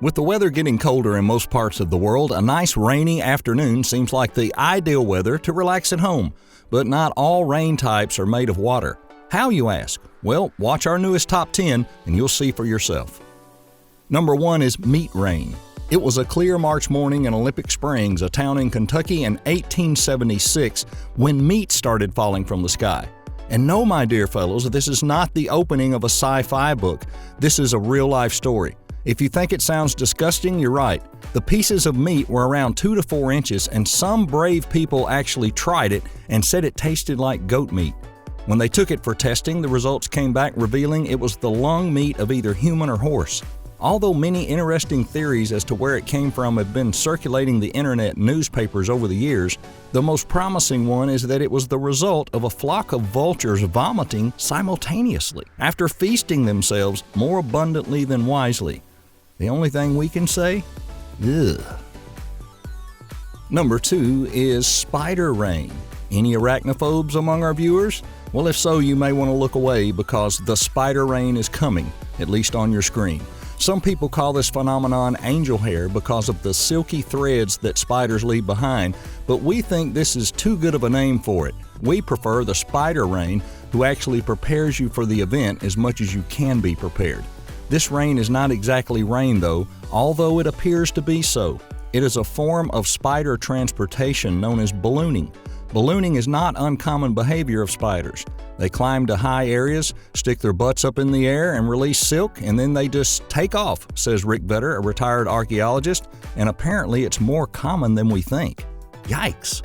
With the weather getting colder in most parts of the world, a nice rainy afternoon seems like the ideal weather to relax at home. But not all rain types are made of water. How, you ask? Well, watch our newest top 10 and you'll see for yourself. Number 1 is meat rain. It was a clear March morning in Olympic Springs, a town in Kentucky, in 1876 when meat started falling from the sky. And no, my dear fellows, this is not the opening of a sci-fi book. This is a real-life story. If you think it sounds disgusting, you're right. The pieces of meat were around 2 to 4 inches, and some brave people actually tried it and said it tasted like goat meat. When they took it for testing, the results came back revealing it was the lung meat of either human or horse. Although many interesting theories as to where it came from have been circulating the internet and newspapers over the years, the most promising one is that it was the result of a flock of vultures vomiting simultaneously after feasting themselves more abundantly than wisely. The only thing we can say? Ugh. Number 2 is spider rain. Any arachnophobes among our viewers? Well, if so, you may want to look away because the spider rain is coming, at least on your screen. Some people call this phenomenon angel hair because of the silky threads that spiders leave behind, but we think this is too good of a name for it. We prefer the spider rain, who actually prepares you for the event as much as you can be prepared. This rain is not exactly rain though, although it appears to be so. It is a form of spider transportation known as ballooning. Ballooning is not uncommon behavior of spiders. They climb to high areas, stick their butts up in the air and release silk, and then they just take off, says Rick Vetter, a retired archaeologist, and apparently it's more common than we think. Yikes!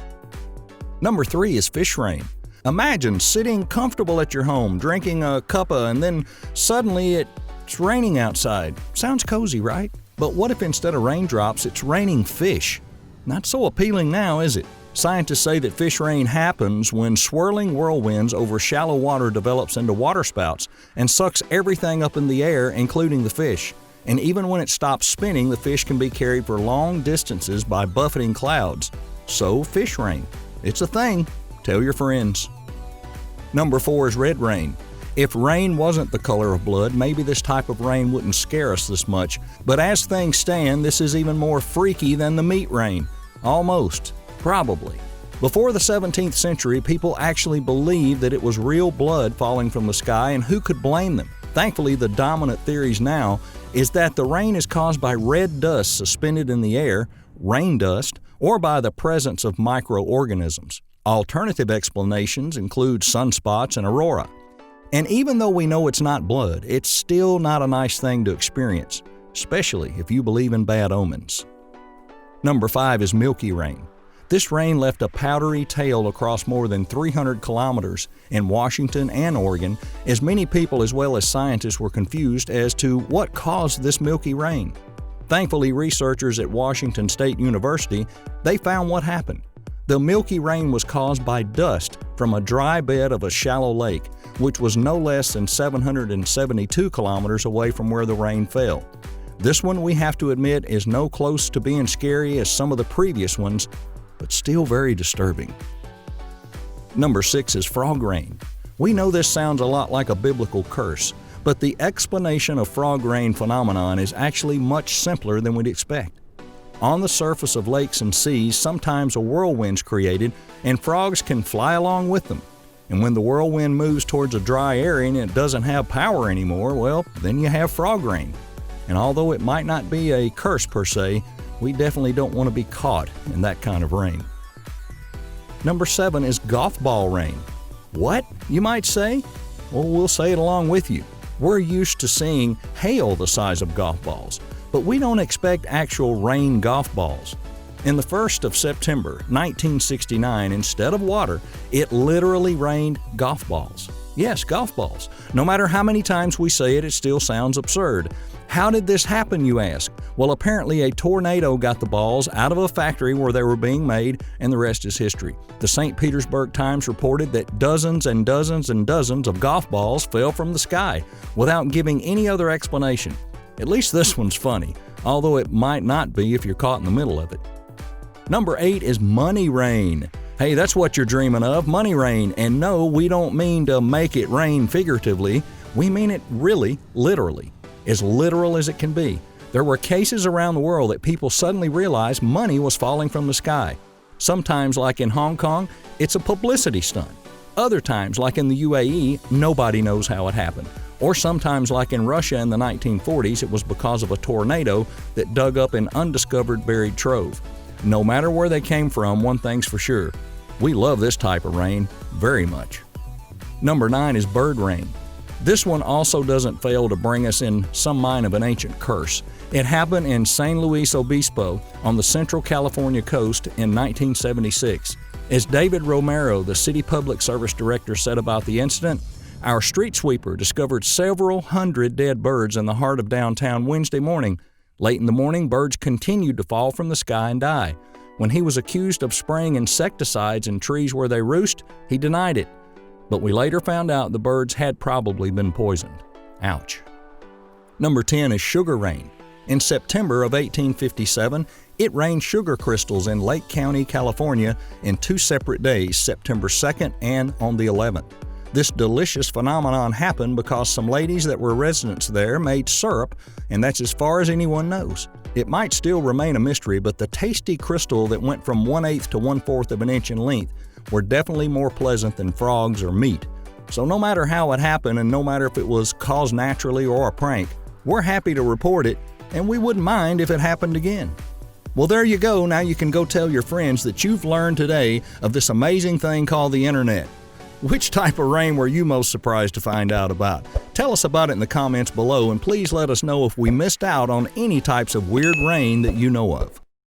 Number 3 is fish rain. Imagine sitting comfortable at your home, drinking a cuppa, and then suddenly it's raining outside. Sounds cozy, right? But what if instead of raindrops, it's raining fish? Not so appealing now, is it? Scientists say that fish rain happens when swirling whirlwinds over shallow water develops into waterspouts and sucks everything up in the air, including the fish. And even when it stops spinning, the fish can be carried for long distances by buffeting clouds. So, fish rain. It's a thing. Tell your friends. Number 4 is red rain. If rain wasn't the color of blood, maybe this type of rain wouldn't scare us this much. But as things stand, this is even more freaky than the meat rain. Almost. Probably. Before the 17th century, people actually believed that it was real blood falling from the sky, and who could blame them? Thankfully, the dominant theories now is that the rain is caused by red dust suspended in the air, rain dust, or by the presence of microorganisms. Alternative explanations include sunspots and aurora. And even though we know it's not blood, it's still not a nice thing to experience, especially if you believe in bad omens. Number 5 is milky rain. This rain left a powdery tail across more than 300 kilometers in Washington and Oregon, as many people as well as scientists were confused as to what caused this milky rain. Thankfully, researchers at Washington State University, they found what happened. The milky rain was caused by dust from a dry bed of a shallow lake, which was no less than 772 kilometers away from where the rain fell. This one, we have to admit, is no close to being scary as some of the previous ones, but still very disturbing. Number 6 is frog rain. We know this sounds a lot like a biblical curse, but the explanation of frog rain phenomenon is actually much simpler than we'd expect. On the surface of lakes and seas, sometimes a whirlwind's created, and frogs can fly along with them. And when the whirlwind moves towards a dry area and it doesn't have power anymore, well, then you have frog rain. And although it might not be a curse per se, we definitely don't want to be caught in that kind of rain. Number 7 is golf ball rain. What, you might say? Well, we'll say it along with you. We're used to seeing hail the size of golf balls, but we don't expect actual rain golf balls. In the 1st of September, 1969, instead of water, it literally rained golf balls. Yes, golf balls. No matter how many times we say it, it still sounds absurd. How did this happen, you ask? Well, apparently a tornado got the balls out of a factory where they were being made, and the rest is history. The St. Petersburg Times reported that dozens and dozens and dozens of golf balls fell from the sky without giving any other explanation. At least this one's funny, although it might not be if you're caught in the middle of it. Number 8 is money rain. Hey, that's what you're dreaming of, money rain. And no, we don't mean to make it rain figuratively. We mean it really, literally. As literal as it can be. There were cases around the world that people suddenly realized money was falling from the sky. Sometimes, like in Hong Kong, it's a publicity stunt. Other times, like in the UAE, nobody knows how it happened. Or sometimes, like in Russia in the 1940s, it was because of a tornado that dug up an undiscovered buried trove. No matter where they came from, one thing's for sure: we love this type of rain very much. Number 9 is bird rain. This one also doesn't fail to bring us in some mind of an ancient curse. It happened in San Luis Obispo on the central California coast in 1976. As David Romero, the city public service director, said about the incident, "Our street sweeper discovered several hundred dead birds in the heart of downtown Wednesday morning. Late in the morning, birds continued to fall from the sky and die. When he was accused of spraying insecticides in trees where they roost, he denied it. But we later found out the birds had probably been poisoned." Ouch. Number 10 is sugar rain. In September of 1857, it rained sugar crystals in Lake County, California in 2 separate days, September 2nd and on the 11th. This delicious phenomenon happened because some ladies that were residents there made syrup, and that's as far as anyone knows. It might still remain a mystery, but the tasty crystal that went from 1/8 to 1/4 of an inch in length were definitely more pleasant than frogs or meat. So no matter how it happened, and no matter if it was caused naturally or a prank, we're happy to report it, and we wouldn't mind if it happened again. Well, there you go. Now you can go tell your friends that you've learned today of this amazing thing called the internet. Which type of rain were you most surprised to find out about? Tell us about it in the comments below, and please let us know if we missed out on any types of weird rain that you know of.